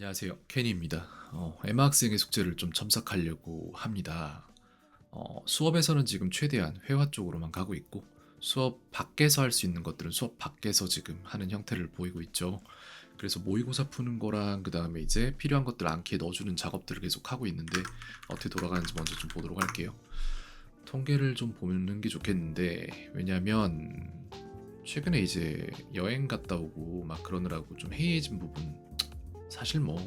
안녕하세요. 케니입니다. 에마 학생의 숙제를 좀 첨삭하려고 합니다. 수업에서는 지금 최대한 회화 쪽으로만 가고 있고 수업 밖에서 할 수 있는 것들은 수업 밖에서 지금 하는 형태를 보이고 있죠. 그래서 모의고사 푸는 거랑 그 다음에 이제 필요한 것들 암기에 넣어주는 작업들을 계속 하고 있는데 어떻게 돌아가는지 먼저 좀 보도록 할게요. 통계를 좀 보는 게 좋겠는데 왜냐면 최근에 이제 여행 갔다 오고 막 그러느라고 좀 해이해진 부분 사실 뭐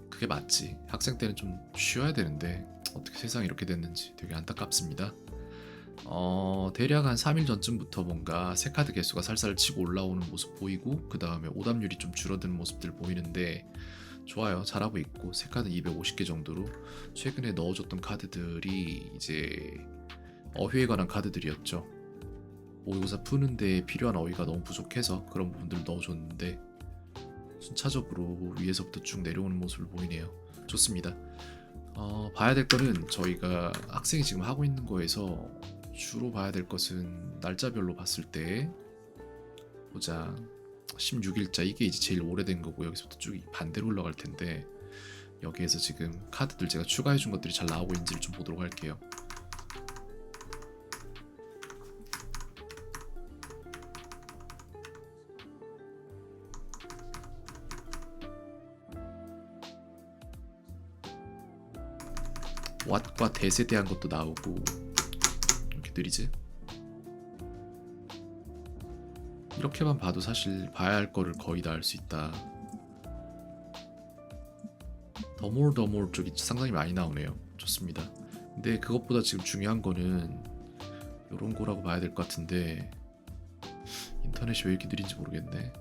그게 맞지. 학생 때는 좀 쉬어야 되는데 어떻게 세상이 이렇게 됐는지 되게 안타깝습니다. 대략 한 3일 전쯤부터 뭔가 새 카드 개수가 살살 치고 올라오는 모습 보이고 그 다음에 오답률이 좀 줄어드는 모습들 보이는데 좋아요. 잘하고 있고 새 카드 250개 정도로 최근에 넣어줬던 카드들이 이제 어휘에 관한 카드들이었죠. 모의고사 푸는데 필요한 어휘가 너무 부족해서 그런 부분들 넣어줬는데 순차적으로 위에서부터 쭉 내려오는 모습을 보이네요. 좋습니다. 봐야 될 거는 저희가 학생이 지금 하고 있는 거에서 주로 봐야 될 것은 날짜별로 봤을 때 보자. 16일자 이게 이제 제일 오래된 거고 여기서부터 쭉 반대로 올라갈 텐데 여기에서 지금 카드들 제가 추가해 준 것들이 잘 나오고 있는지를 좀 보도록 할게요. 왓과 대세 대한 것도 나오고 이렇게 느리지? 이렇게만 봐도 사실 봐야 할 거를 거의 다 알 수 있다. 더몰 쪽이 상당히 많이 나오네요. 좋습니다. 근데 그것보다 지금 중요한 거는 이런 거라고 봐야 될 것 같은데 인터넷이 왜 이렇게 느린지 모르겠네.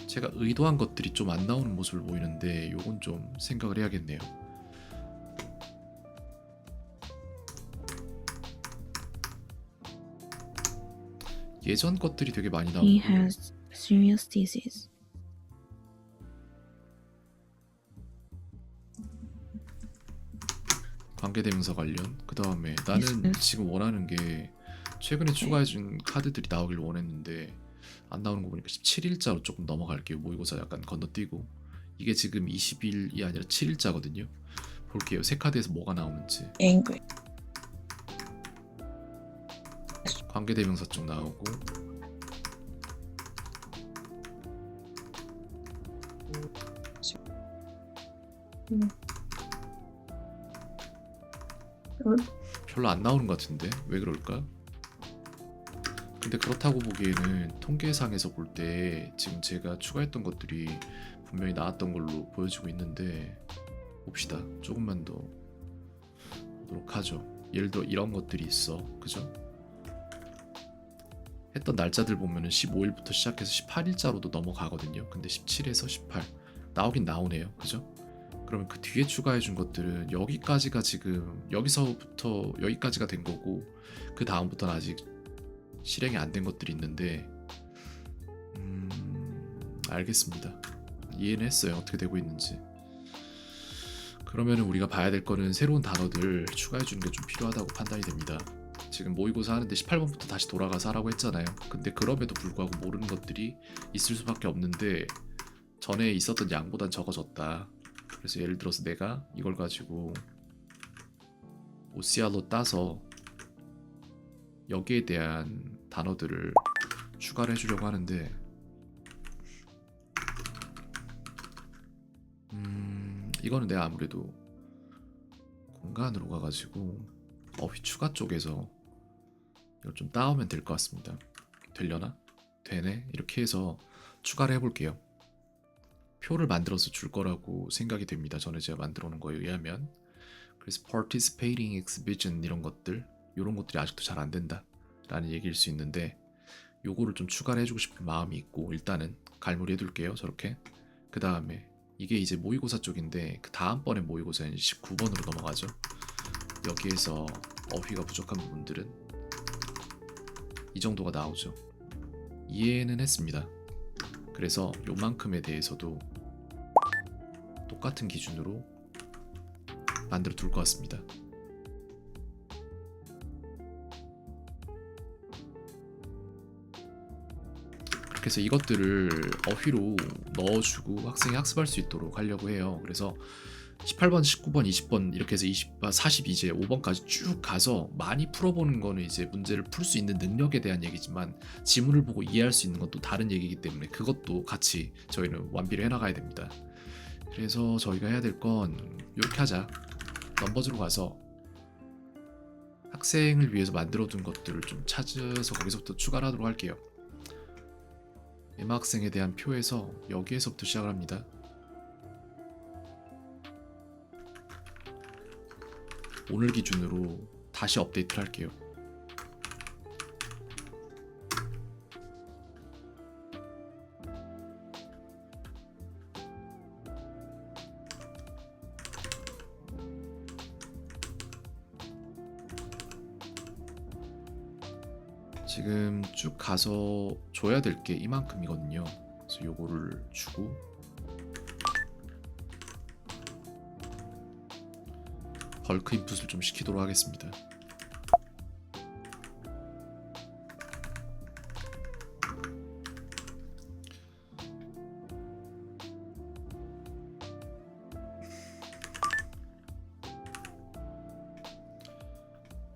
제가 의도한 것들이 좀 안 나오는 모습을 보이는데 요건 좀 생각을 해야겠네요. 예전 것들이 되게 많이 He 나오고 has serious disease. 관계대명사 관련 그 다음에 나는 지금 원하는 게 최근에 추가해준 카드들이 나오길 원했는데 안 나오는 거 보니까 17일자로 조금 넘어갈게요. 모의고사 약간 건너뛰고 이게 지금 20일이 아니라 7일자거든요. 볼게요. 새 카드에서 뭐가 나오는지. Angry. 관계대명사 쪽 나오고 별로 안 나오는 것 같은데 왜 그럴까? 근데 그렇다고 보기에는 통계상에서 볼 때 지금 제가 추가했던 것들이 분명히 나왔던 걸로 보여지고 있는데 봅시다. 조금만 더 보도록 하죠. 예를 들어 이런 것들이 있어. 그죠? 했던 날짜들 보면은 15일부터 시작해서 18일자로도 넘어가거든요. 근데 17에서 18 나오긴 나오네요. 그죠? 그러면 그 뒤에 추가해 준 것들은 여기까지가 지금 여기서부터 여기까지가 된 거고 그 다음부터는 아직 실행이 안 된 것들이 있는데 알겠습니다. 이해는 했어요. 어떻게 되고 있는지. 그러면 우리가 봐야 될 거는 새로운 단어들 추가해 주는 게 좀 필요하다고 판단이 됩니다. 지금 모의고사 하는데 18번부터 다시 돌아가서 하라고 했잖아요. 근데 그럼에도 불구하고 모르는 것들이 있을 수밖에 없는데 전에 있었던 양보단 적어졌다. 그래서 예를 들어서 내가 이걸 가지고 OCR로 따서 여기에 대한 단어들을 추가를 해주려고 하는데 이거는 내가 아무래도 공간으로 가가지고 어휘 추가 쪽에서 이걸 좀 따오면 될 것 같습니다. 되려나? 되네? 이렇게 해서 추가를 해볼게요. 표를 만들어서 줄 거라고 생각이 됩니다. 전에 제가 만들어 놓은 거에 의하면. 그래서 participating exhibition 이런 것들이 아직도 잘 안 된다 라는 얘기일 수 있는데 요거를 좀 추가를 해주고 싶은 마음이 있고 일단은 갈무리 해둘게요. 저렇게. 그 다음에 이게 이제 모의고사 쪽인데 그 다음번에 모의고사는 19번으로 넘어가죠. 여기에서 어휘가 부족한 부분들은 이 정도가 나오죠. 이해는 했습니다. 그래서 요만큼에 대해서도 똑같은 기준으로 만들어 둘 것 같습니다. 그렇게 그래서 이것들을 어휘로 넣어주고 학생이 학습할 수 있도록 하려고 해요. 그래서 18번, 19번, 20번 이렇게 해서 40 이제 5번까지 쭉 가서 많이 풀어보는 거는 이제 문제를 풀 수 있는 능력에 대한 얘기지만 지문을 보고 이해할 수 있는 건 또 다른 얘기이기 때문에 그것도 같이 저희는 완비를 해나가야 됩니다. 그래서 저희가 해야 될 건 이렇게 하자. 넘버즈로 가서 학생을 위해서 만들어둔 것들을 좀 찾아서 거기서부터 추가를 하도록 할게요. 학생에 대한 표에서 여기에서부터 시작을 합니다. 오늘 기준으로 다시 업데이트를 할게요. 지금 쭉 가서 줘야 될 게 이만큼이거든요. 그래서 요거를 주고 벌크 인풋을 좀 시키도록 하겠습니다.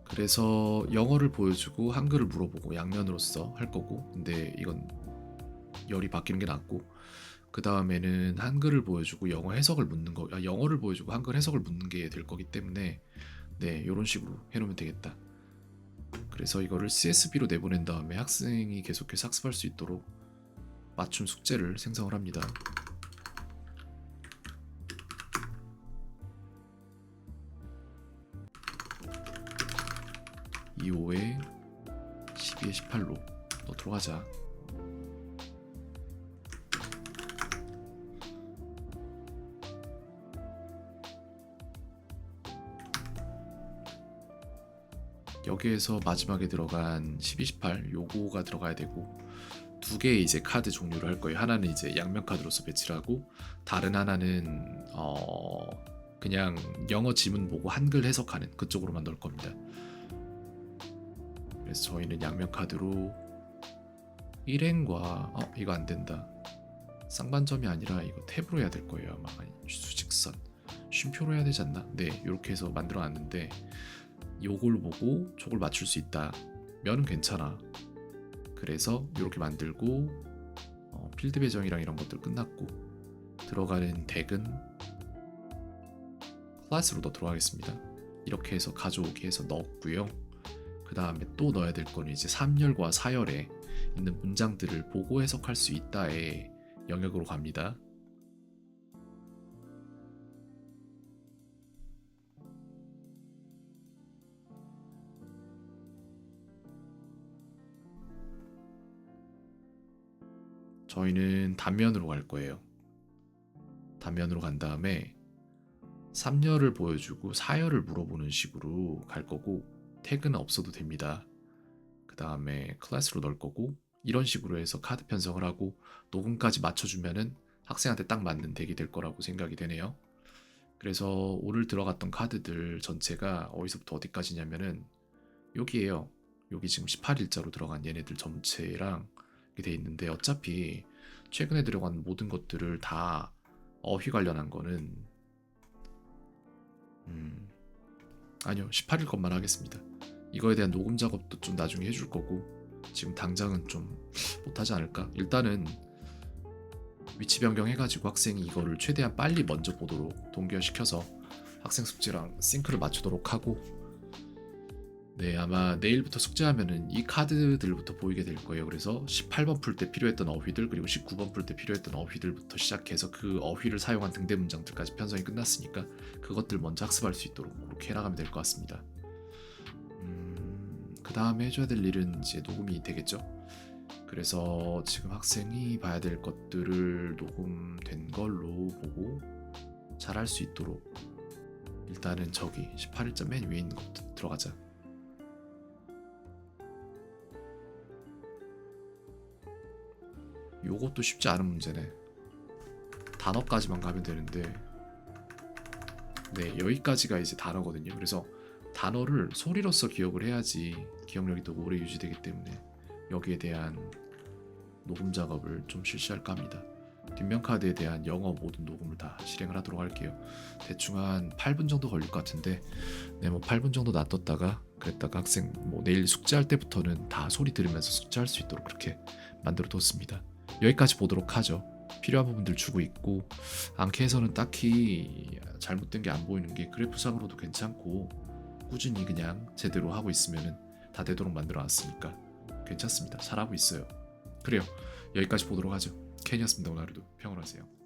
그래서 영어를 보여주고 한글을 물어보고 양면으로서 할 거고, 근데 이건 열이 바뀌는 게 낫고, 그 다음에는 한글을 보여주고 영어 해석을 묻는 거, 영어를 보여주고 한글 해석을 묻는 게 될 거기 때문에 네, 이런 식으로 해놓으면 되겠다. 그래서 이거를 CSV로 내보낸 다음에 학생이 계속해서 학습할 수 있도록 맞춤 숙제를 생성을 합니다. 이 5에 12에 18로 넣도록 하자. 여기에서 마지막에 들어간 12, 18 요거가 들어가야 되고, 두 개의 이제 카드 종류를 할 거예요. 하나는 이제 양면 카드로서 배치를 하고, 다른 하나는 그냥 영어 지문 보고 한글 해석하는 그쪽으로만 넣을 겁니다. 그래서 저희는 양면 카드로 1행과 이거 안 된다. 쌍반점이 아니라 이거 탭으로 해야 될 거예요. 아마 수직선 쉼표로 해야 되지 않나? 네, 이렇게 해서 만들어 놨는데 요걸 보고 저걸 맞출 수 있다 면은 괜찮아. 그래서 이렇게 만들고 필드 배정이랑 이런 것들 끝났고, 들어가는 덱은 클래스로 넣도록 하겠습니다. 이렇게 해서 가져오기 해서 넣었고요. 그 다음에 또 넣어야 될 거는 이제 3열과 4열에 있는 문장들을 보고 해석할 수 있다의 영역으로 갑니다. 저희는 단면으로 갈 거예요. 단면으로 간 다음에 3열을 보여주고 4열을 물어보는 식으로 갈 거고, 태그는 없어도 됩니다. 그 다음에 클래스로 넣을 거고, 이런 식으로 해서 카드 편성을 하고 녹음까지 맞춰주면은 학생한테 딱 맞는 덱이 될 거라고 생각이 되네요. 그래서 오늘 들어갔던 카드들 전체가 어디서부터 어디까지냐면은 여기에요. 여기 지금 18일자로 들어간 얘네들 전체랑 이렇게 돼 있는데, 어차피 최근에 들어간 모든 것들을 다 어휘 관련한 거는 아니요, 18일 것만 하겠습니다. 이거에 대한 녹음 작업도 좀 나중에 해줄 거고, 지금 당장은 좀 못하지 않을까? 일단은 위치 변경해가지고 학생이 이거를 최대한 빨리 먼저 보도록 동기화시켜서 학생 숙제랑 싱크를 맞추도록 하고, 네, 아마 내일부터 숙제하면은 이 카드들부터 보이게 될 거예요. 그래서 18번 풀 때 필요했던 어휘들, 그리고 19번 풀 때 필요했던 어휘들부터 시작해서 그 어휘를 사용한 등대 문장들까지 편성이 끝났으니까 그것들 먼저 학습할 수 있도록 그렇게 해나가면 될 것 같습니다. 그 다음에 해줘야 될 일은 이제 녹음이 되겠죠. 그래서 지금 학생이 봐야 될 것들을 녹음된 걸로 보고 잘할 수 있도록 일단은 저기 18일자 맨 위에 있는 것부터 들어가자. 요것도 쉽지 않은 문제네. 단어까지만 가면 되는데, 네, 여기까지가 이제 단어거든요. 그래서 단어를 소리로서 기억을 해야지 기억력이 더 오래 유지되기 때문에 여기에 대한 녹음 작업을 좀 실시할까 합니다. 뒷면 카드에 대한 영어 모든 녹음을 다 실행을 하도록 할게요. 대충 한 8분 정도 걸릴 것 같은데, 네, 뭐 8분 정도 놔뒀다가 그랬다가 학생 뭐 내일 숙제할 때부터는 다 소리 들으면서 숙제할 수 있도록 그렇게 만들어 뒀습니다. 여기까지 보도록 하죠. 필요한 부분들 주고 있고, 앙케에서는 딱히 잘못된 게 안 보이는 게 그래프상으로도 괜찮고, 꾸준히 그냥 제대로 하고 있으면은 다 되도록 만들어 놨으니까 괜찮습니다. 잘하고 있어요. 그래요. 여기까지 보도록 하죠. 캔이었습니다. 오늘 하루도 평온하세요.